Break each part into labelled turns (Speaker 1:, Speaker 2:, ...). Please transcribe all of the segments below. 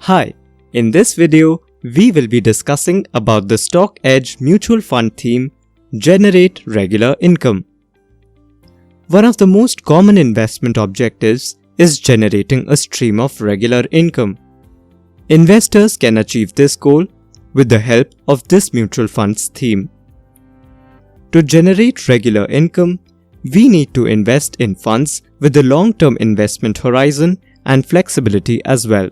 Speaker 1: Hi, in this video, we will be discussing about the StockEdge mutual fund theme, Generate Regular Income. One of the most common investment objectives is generating a stream of regular income. Investors can achieve this goal with the help of this mutual funds theme. To generate regular income, we need to invest in funds with a long-term investment horizon and flexibility as well.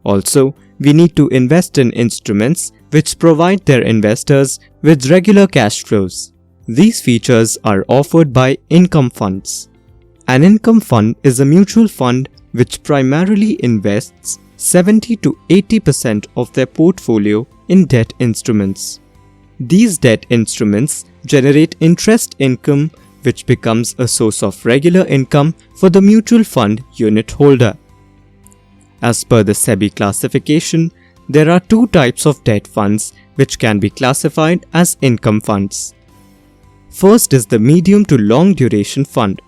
Speaker 1: Also, we need to invest in instruments which provide their investors with regular cash flows. These features are offered by income funds. An income fund is a mutual fund which primarily invests 70 to 80% of their portfolio in debt instruments. These debt instruments generate interest income which becomes a source of regular income for the mutual fund unit holder. As per the SEBI classification, there are two types of debt funds which can be classified as income funds. First is the medium to long duration fund.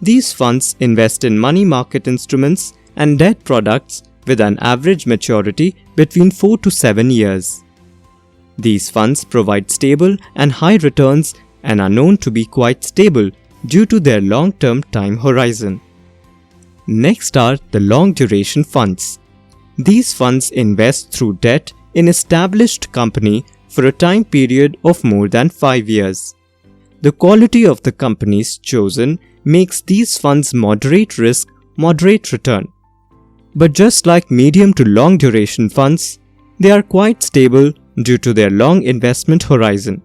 Speaker 1: These funds invest in money market instruments and debt products with an average maturity between 4 to 7 years. These funds provide stable and high returns and are known to be quite stable due to their long-term time horizon. Next are the long duration funds. These funds invest through debt in established company for a time period of more than 5 years. The quality of the companies chosen makes these funds moderate risk, moderate return. But just like medium to long duration funds, they are quite stable due to their long investment horizon.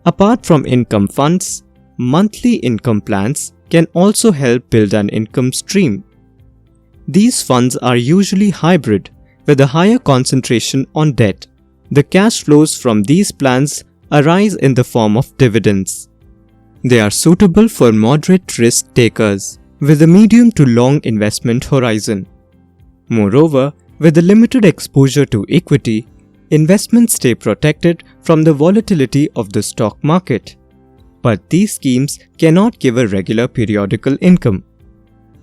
Speaker 1: Apart from income funds, monthly income plans can also help build an income stream. These funds are usually hybrid with a higher concentration on debt. The cash flows from these plans arise in the form of dividends. They are suitable for moderate risk takers with a medium to long investment horizon. Moreover, with a limited exposure to equity, investments stay protected from the volatility of the stock market. But these schemes cannot give a regular periodical income.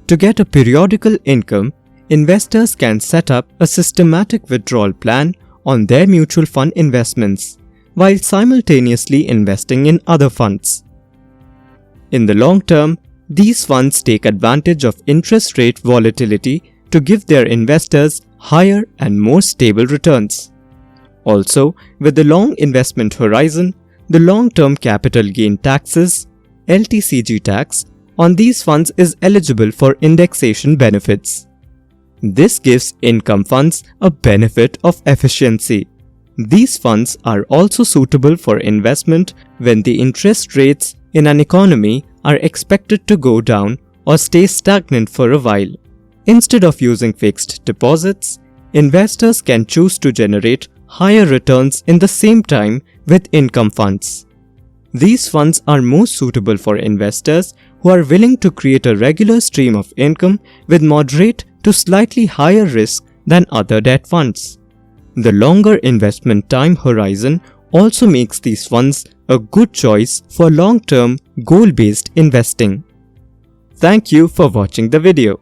Speaker 1: To get a periodical income, investors can set up a systematic withdrawal plan on their mutual fund investments while simultaneously investing in other funds. In the long term, these funds take advantage of interest rate volatility to give their investors higher and more stable returns. Also, with the long investment horizon, the long-term capital gain taxes, LTCG tax, on these funds is eligible for indexation benefits. This gives income funds a benefit of efficiency. These funds are also suitable for investment when the interest rates in an economy are expected to go down or stay stagnant for a while. Instead of using fixed deposits, investors can choose to generate higher returns in the same time with income funds. These funds are most suitable for investors who are willing to create a regular stream of income with moderate to slightly higher risk than other debt funds. The longer investment time horizon also makes these funds a good choice for long-term goal-based investing. Thank you for watching the video.